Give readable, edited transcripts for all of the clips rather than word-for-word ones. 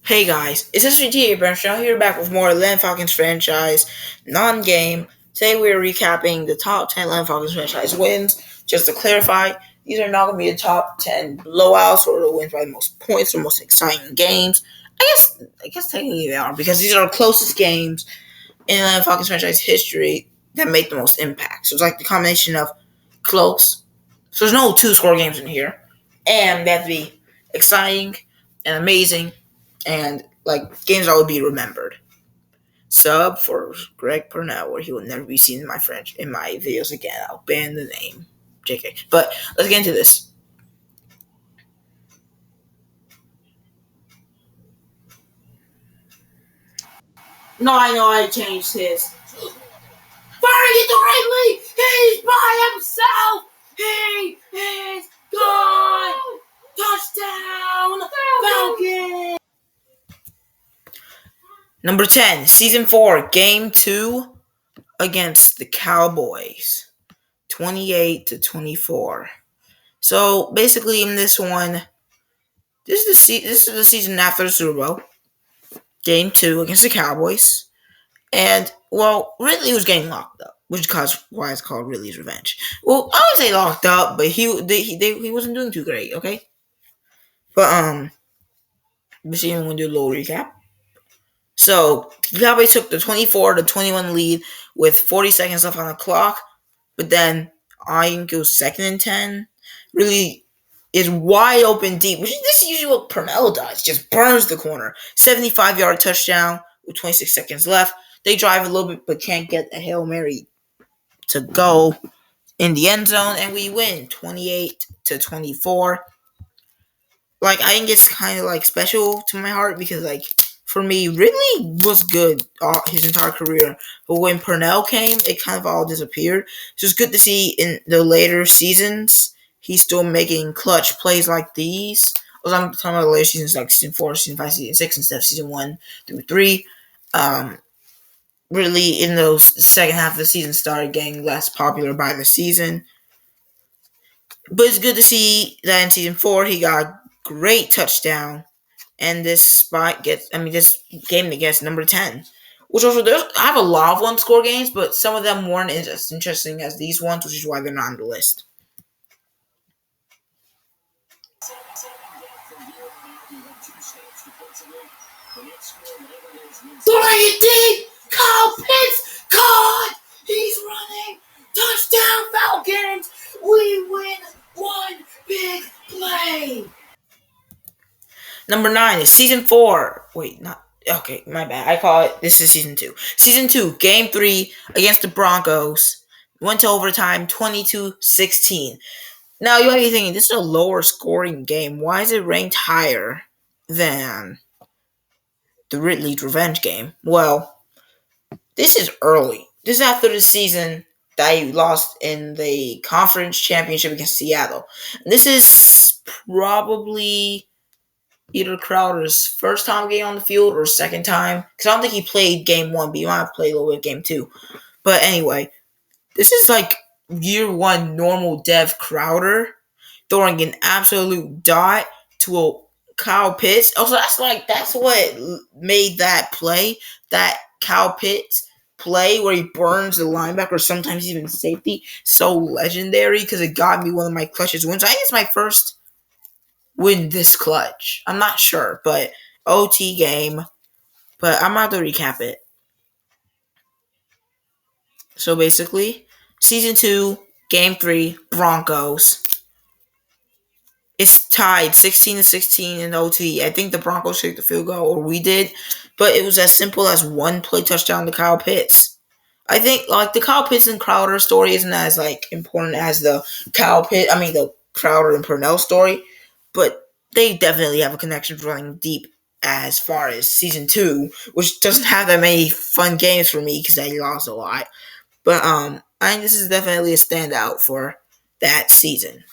Hey guys, it's SVT Bernstein here back with more Atlanta Falcons franchise non-game. Today we're recapping the top 10 Atlanta Falcons franchise wins. Just to clarify, these are not going to be the top 10 blowouts or the wins by the most points or most exciting games. I guess technically they are because these are the closest games in Atlanta Falcons franchise history that make the most impact. So it's like the combination of close. So there's no two-score games in here, and they have to be exciting and amazing and like games that would be remembered. Sub for Greg Purnell, where he will never be seen in my videos again. I'll ban the name. JK. But let's get into this. No, I know I changed his. Firing it directly! He's by himself! He is gone! Touchdown! Falcons! Number 10, Season 4, Game 2 against the Cowboys. 28-24. So basically, in this one, this is the season after the Super Bowl, Game 2 against the Cowboys, and well, Ridley was getting locked up, which is why it's called Ridley's Revenge. Well, I would say locked up, but he wasn't doing too great. Okay, but we're seeing when do a little recap. So the Cowboys took the 24-21 lead with 40 seconds left on the clock, but then I think it was 2nd and 10. Really is wide open deep, which is this is usually what Purnell does. Just burns the corner. 75-yard touchdown with 26 seconds left. They drive a little bit, but can't get a Hail Mary to go in the end zone, and we win 28-24. Like, I think it's kind of like special to my heart because, like, for me, Ridley was good his entire career, but when Purnell came, it kind of all disappeared. So it's good to see in the later seasons he's still making clutch plays like these. I'm talking about the later seasons, like season 4, season 5, season 6, instead of season 1 through 3. Really, in those second half of the season, started getting less popular by the season. But it's good to see that in season 4 he got a great touchdown, and this game against number 10. Which also, I have a lot of one-score games, but some of them weren't as interesting as these ones, which is why they're not on the list. Throwing it deep! Kyle Pitts! Caught! He's running! Touchdown Falcons! We win one big play! Number 9 is season 4. Wait, not... Okay, my bad. I call it... This is season 2. Season 2, game 3 against the Broncos. Went to overtime, 22-16. Now, you might be thinking, this is a lower scoring game. Why is it ranked higher than the Ridley's Revenge game? Well, this is early. This is after the season that he lost in the conference championship against Seattle. And this is probably either Crowder's first time getting on the field or second time. Because I don't think he played game 1, but he might have played a little bit of game 2. But anyway, this is like year 1 normal Dev Crowder throwing an absolute dot to a Kyle Pitts. Also, that's what made that play, that Kyle Pitts play where he burns the linebacker, sometimes even safety, so legendary because it got me one of my clutches wins. I think it's my first win this clutch. I'm not sure, but OT game. But I'm about to recap it. So basically, season 2, game 3, Broncos. It's tied 16-16 in OT. I think the Broncos took the field goal, or we did, but it was as simple as one play touchdown to Kyle Pitts. I think like the Kyle Pitts and Crowder story isn't as like important as the the Crowder and Purnell story, but they definitely have a connection running deep as far as season 2, which doesn't have that many fun games for me because I lost a lot. But I think this is definitely a standout for that season.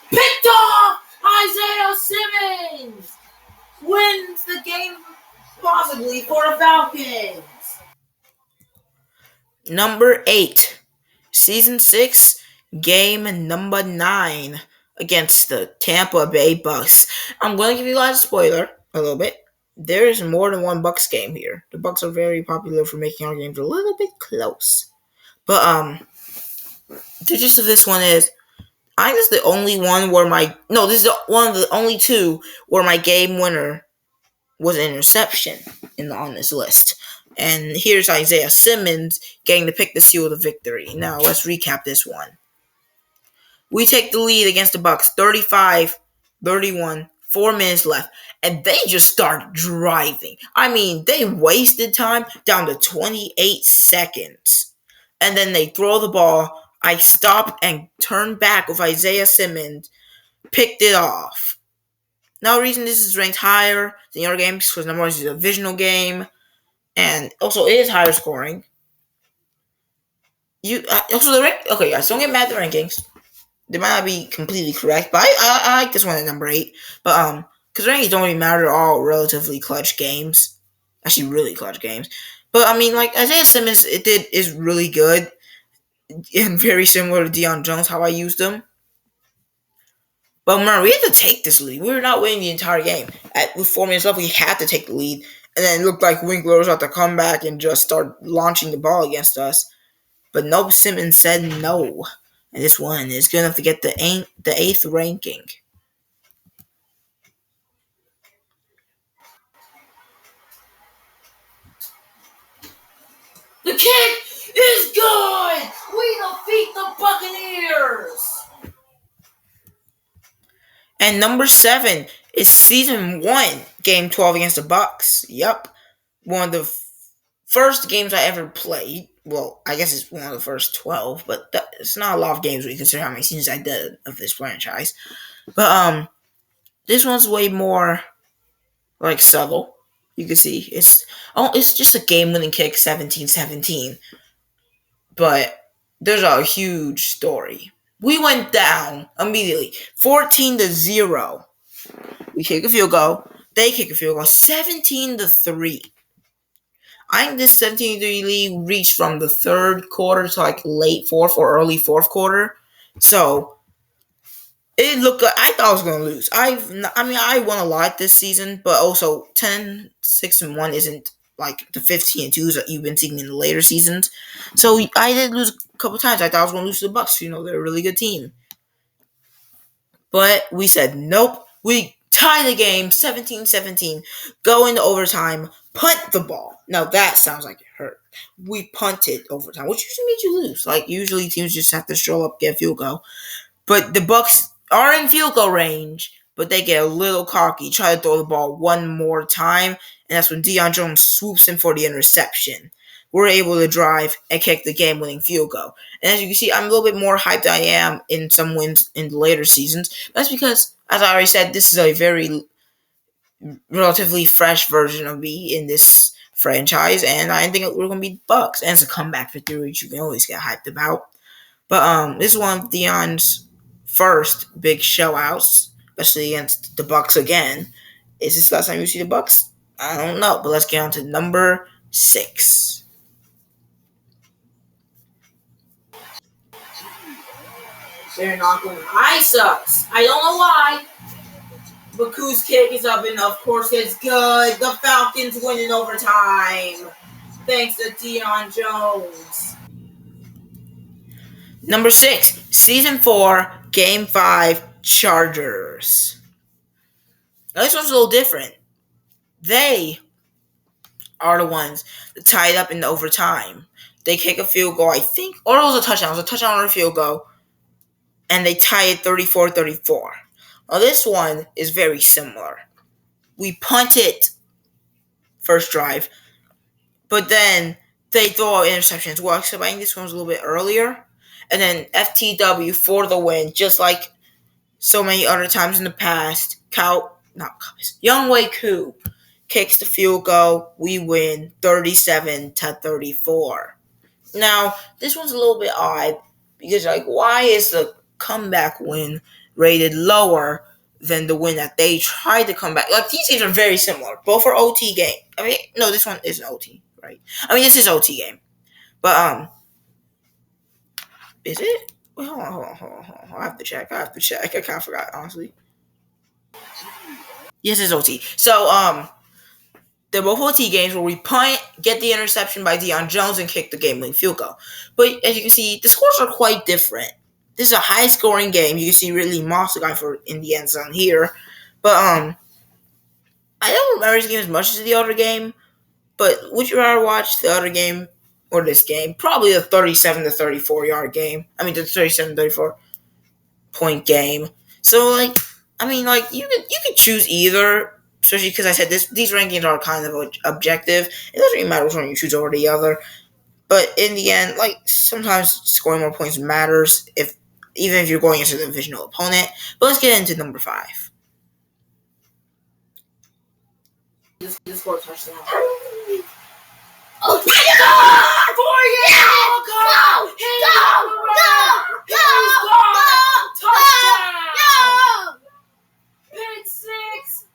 Picked off! Isaiah Simmons wins the game possibly for the Falcons. Number 8, Season 6, game number 9 against the Tampa Bay Bucks. I'm going to give you guys a spoiler a little bit. There is more than one Bucks game here. The Bucks are very popular for making our games a little bit close. But the gist of this one is I think this is the only one where this is one of the only two where my game winner was an interception on this list. And here's Isaiah Simmons getting to pick the seal of the victory. Now let's recap this one. We take the lead against the Bucks 35-31, 4 minutes left, and they just started driving. I mean, they wasted time down to 28 seconds. And then they throw the ball. I stopped and turned back with Isaiah Simmons, picked it off. Now, the reason this is ranked higher than the other games because number one is a divisional game, and also it is higher scoring. Okay, guys, don't get mad at the rankings. They might not be completely correct, but I like this one at number 8. But because rankings don't really matter, they're all relatively clutch games, actually really clutch games. But I mean, like Isaiah Simmons, is really good and very similar to Deion Jones how I used him. But remember, we had to take this lead. We were not winning the entire game. With 4 minutes left, we had to take the lead. And then it looked like Winkler was about to come back and just start launching the ball against us. But nope, Simmons said no. And this one is good enough to get the 8th ranking. The kick is good! We defeat the Buccaneers! And number 7 is season 1, game 12 against the Bucks. Yep. One of the first games I ever played. Well, I guess it's one of the first 12, but it's not a lot of games when you consider how many seasons I did of this franchise. But this one's way more like subtle. You can see it's just a game-winning kick, 17-17. But there's a huge story. We went down immediately, 14-0. We kick a field goal. They kick a field goal, 17-3. I think this 17-3 lead reached from the third quarter to like late fourth or early fourth quarter. So it looked like I thought I was going to lose. I won a lot this season, but also 10-6-1 isn't like the 15-2s that you've been seeing in the later seasons. So I did lose a couple times. I thought I was going to lose to the Bucks. They're a really good team. But we said nope. We tie the game 17-17, go into overtime, punt the ball. Now that sounds like it hurt. We punted overtime, which usually means you lose. Like usually teams just have to stroll up, get a field goal. But the Bucks are in field goal range, but they get a little cocky, try to throw the ball one more time, and that's when Deion Jones swoops in for the interception. We're able to drive and kick the game-winning field goal. And as you can see, I'm a little bit more hyped than I am in some wins in the later seasons. That's because, as I already said, this is a very relatively fresh version of me in this franchise, and I think we're going to beat Bucks. And it's a comeback victory, which you can always get hyped about. But this is one of Deion's first big showouts, especially against the Bucks again. Is this the last time you see the Bucks? I don't know, but let's get on to number 6. They're not going to ice us. I don't know why. Baku's kick is up, and of course it's good. The Falcons win in overtime. Thanks to Deion Jones. Number 6, season 4, game 5, Chargers. Now this one's a little different. They are the ones that tie it up in the overtime. They kick a field goal, I think, or it was a touchdown. It was a touchdown or a field goal. And they tie it 34-34. Now this one is very similar. We punt it first drive, but then they throw out interceptions. Well, except I think this one was a little bit earlier. And then FTW for the win, just like so many other times in the past. Younghoe Koo kicks the field goal. We win 37-34. Now, this one's a little bit odd because, why is the comeback win rated lower than the win that they tried to come back? These games are very similar. Both are OT game. No, this one isn't OT, right? This is OT game. But, Is it? Wait, hold on. I have to check. I kind of forgot, honestly. Yes, it's OT. So, they're both OT games where we punt, get the interception by Deion Jones, and kick the game-winning field goal. But as you can see, the scores are quite different. This is a high-scoring game. You can see Ridley Moss the guy for in the end zone here. But I don't remember this game as much as the other game. But would you rather watch the other game or this game? Probably the 37 to 34 yard game. I mean, the 37-34 point game. So, you could choose either, especially because I said these rankings are kind of objective. It doesn't really matter which one you choose over the other. But in the end, sometimes scoring more points matters even if you're going against a divisional opponent. But let's get into number 5. Just score a touchdown. Oh my God! Touchdown! Pick 6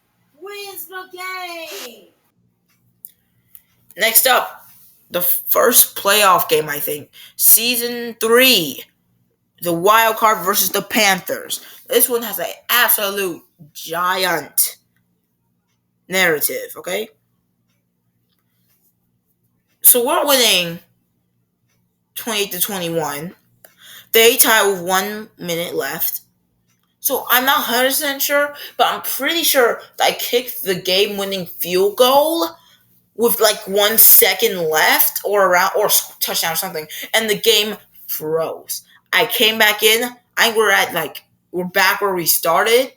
wins the game. Next up, the first playoff game, I think. Season 3. The Wild Card versus the Panthers. This one has an absolute giant narrative, okay? So we're winning 28-21. They tie with 1 minute left. So I'm not 100% sure, but I'm pretty sure that I kicked the game-winning field goal with 1 second left or touchdown or something, and the game froze. I came back in. I think we're back where we started.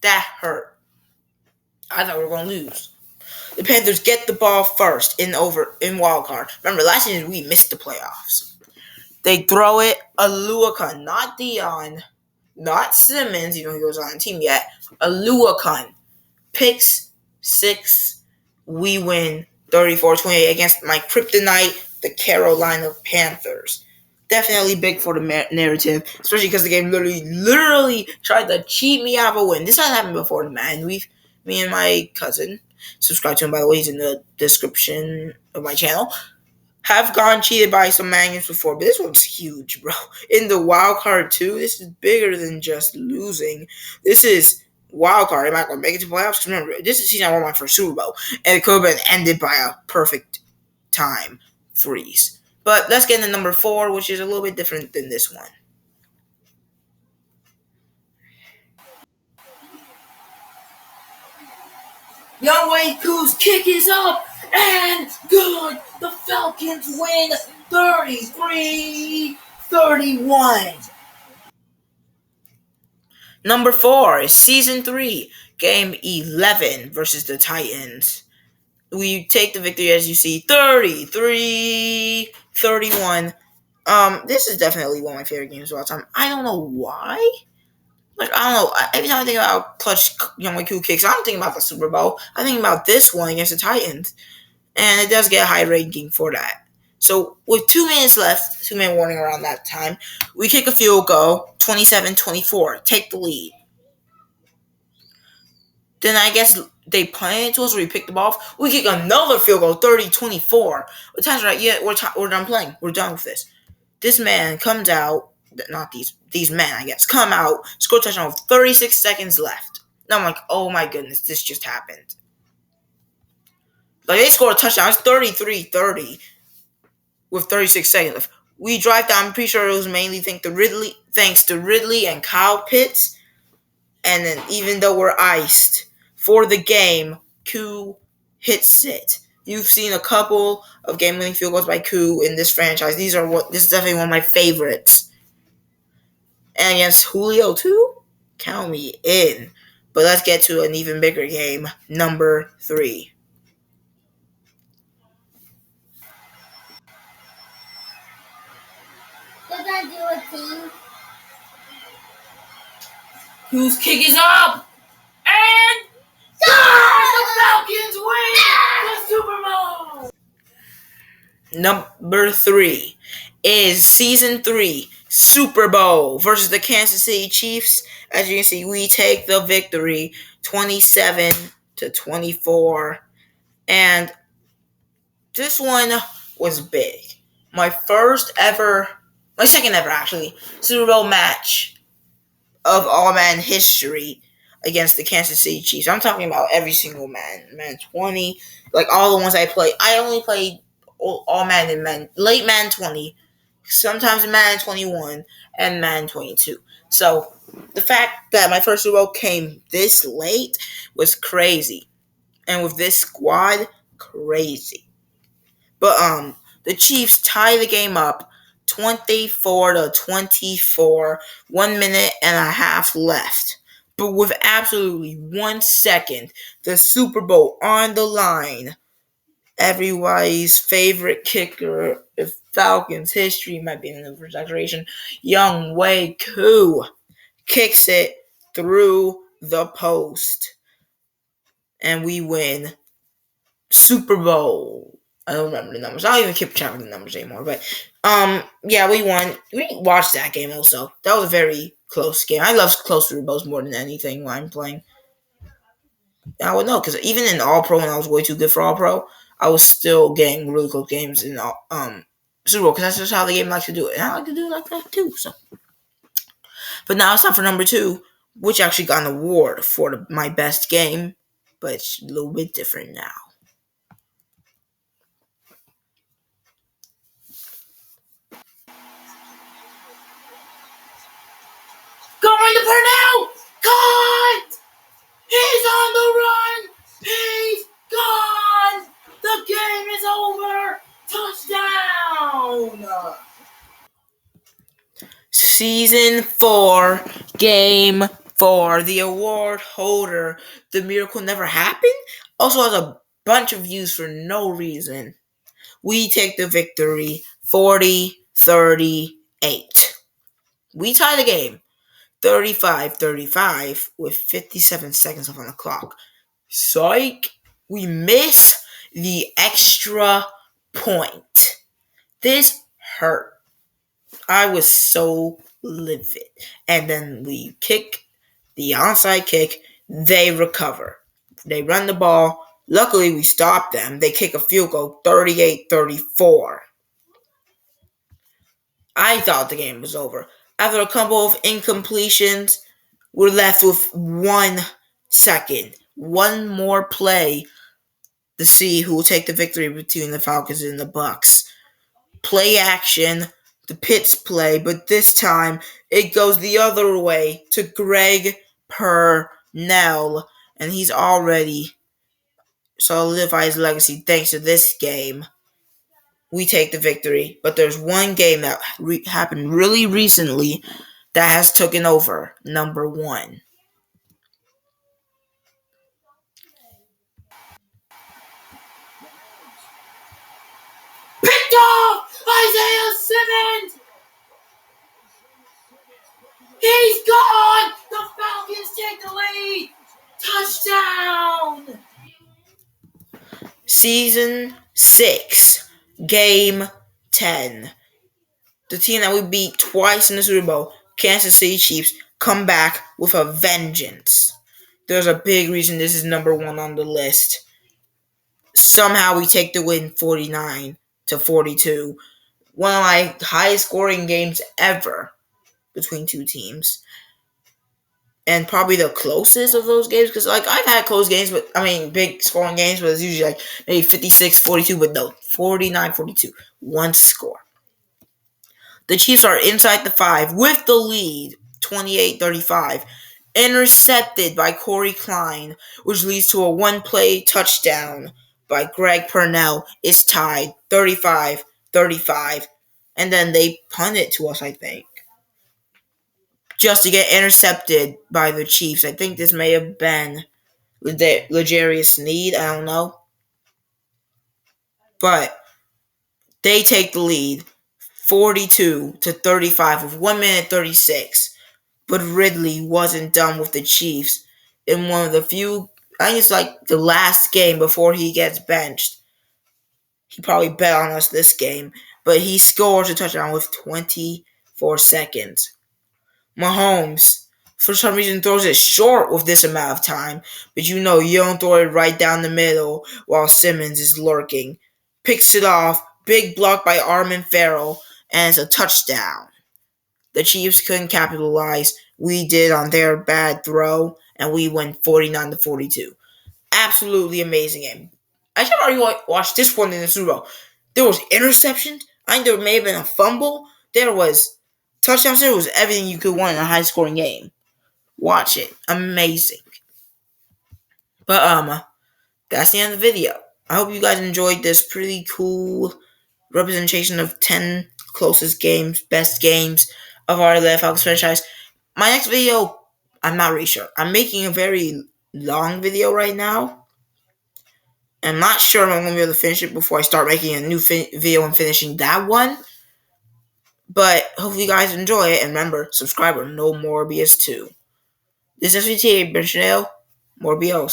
That hurt. I thought we were going to lose. The Panthers get the ball first in wild card. Remember, last season we missed the playoffs. They throw it. Aluakun, not Dion, not Simmons, he was on the team yet. Aluakun picks 6. We win 34-28 against my kryptonite, the Carolina Panthers. Definitely big for the narrative, especially because the game literally tried to cheat me out of a win. This hasn't happened before, man. Me and my cousin, subscribe to him by the way, he's in the description of my channel, have gone cheated by some magnets before, but this one's huge, bro. In the wild card too, this is bigger than just losing. This is wild card. Am I going to make it to playoffs? Remember, this is the season I won my first Super Bowl, and it could have been ended by a perfect time freeze. But let's get into number 4, which is a little bit different than this one. Younghoe Koo's kick is up and good. The Falcons win 33-31. Number 4 is Season 3, Game 11 versus the Titans. We take the victory, as you see, 33-31. This is definitely one of my favorite games of all time. I don't know why. I don't know. Every time I think about clutch Younghoe Koo kicks, I don't think about the Super Bowl. I think about this one against the Titans. And it does get a high ranking for that. So, with 2 minutes left, 2-minute warning around that time, we kick a field goal, 27-24, take the lead. Then I guess they punt it to us, or we pick the ball off. We kick another field goal, 30-24. The time's right. Yeah, we're done playing. We're done with this. This man comes out. Not these men, I guess, come out, score a touchdown with 36 seconds left. Now I'm like, oh my goodness, this just happened. They scored a touchdown. It's 33-30 with 36 seconds left. We drive down. I'm pretty sure it was mainly thanks to Ridley and Kyle Pitts. And then even though we're iced for the game, Koo hits it. You've seen a couple of game-winning field goals by Koo in this franchise. This is definitely one of my favorites. And against Julio too? Count me in. But let's get to an even bigger game. Number 3. We're gonna do a team. Whose kick is up? And the Falcons win the Super Bowl! Number 3 is Season 3 Super Bowl versus the Kansas City Chiefs. As you can see, we take the victory 27-24. And this one was big. my my second ever actually, Super Bowl match of all man history against the Kansas City Chiefs. I'm talking about every single man 20, like all the ones I played. I only played all man and man, late man 20, sometimes man 21, and man 22. So the fact that my first Super Bowl came this late was crazy, and with this squad, crazy. But the Chiefs tie the game up 24-24, 1 minute and a half left. But with absolutely 1 second, the Super Bowl on the line, everybody's favorite kicker of Falcons history, might be in the exaggeration, Young Wei Koo kicks it through the post. And we win Super Bowl. I don't remember the numbers. I don't even keep track of the numbers anymore. But yeah, we won. We watched that game also. That was a very close game. I love close Super Bowls more than anything when I'm playing. I would know because even in All Pro, when I was way too good for All Pro, I was still getting really close games in Super Bowl because that's just how the game likes to do it, and I like to do it like that too. So, but now it's time for number 2, which actually got an award for my best game, but it's a little bit different now. Going to Purnell! Cut! He's on the run! He's gone! The game is over! Touchdown! Season 4, Game 4. The award holder, The Miracle Never Happened, also has a bunch of views for no reason. We take the victory 40-38. We tie the game 35-35 with 57 seconds left on the clock. Psych! We miss the extra point. This hurt. I was so livid. And then we kick the onside kick. They recover. They run the ball. Luckily, we stop them. They kick a field goal 38-34. I thought the game was over. After a couple of incompletions, we're left with 1 second. One more play to see who will take the victory between the Falcons and the Bucs. Play action, the Pitts play, but this time it goes the other way to Greg Purnell, and he's already solidified his legacy thanks to this game. We take the victory, but there's one game that happened really recently that has taken over number 1. Picked off Isaiah Simmons! He's gone! The Falcons take the lead! Touchdown! Season 6, Game 10. The team that we beat twice in the Super Bowl, Kansas City Chiefs, come back with a vengeance. There's a big reason this is number 1 on the list. Somehow we take the win 49-42. One of my highest scoring games ever between two teams. And probably the closest of those games, because like I've had close games, but I mean big scoring games, but it's usually like maybe 56-42, but no, 49-42, one score. The Chiefs are inside the 5 with the lead, 28-35, intercepted by Corey Klein, which leads to a one-play touchdown by Greg Purnell. It's tied 35-35, and then they punt it to us, I think, just to get intercepted by the Chiefs. I think this may have been L'Jarius Sneed. I don't know. But they take the lead 42-35 with 1 minute 36. But Ridley wasn't done with the Chiefs in one of the few, I think it's like the last game before he gets benched. He probably bet on us this game, but he scores a touchdown with 24 seconds. Mahomes, for some reason, throws it short with this amount of time, but you don't throw it right down the middle while Simmons is lurking. Picks it off, big block by Armin Farrell, and it's a touchdown. The Chiefs couldn't capitalize. We did on their bad throw, and we win 49-42. Absolutely amazing game. I should have already watched this one in the Super Bowl. There was interceptions. I think there may have been a fumble. There was touchdowns. There was everything you could want in a high-scoring game. Watch it. Amazing. But that's the end of the video. I hope you guys enjoyed this pretty cool representation of 10 closest games, best games of our Atlanta Falcons franchise. My next video, I'm not really sure. I'm making a very long video right now. I'm not sure if I'm going to be able to finish it before I start making a new video and finishing that one. But hopefully you guys enjoy it. And remember, subscribe or no morbios too. This is FCTA, Benchadale, morbios.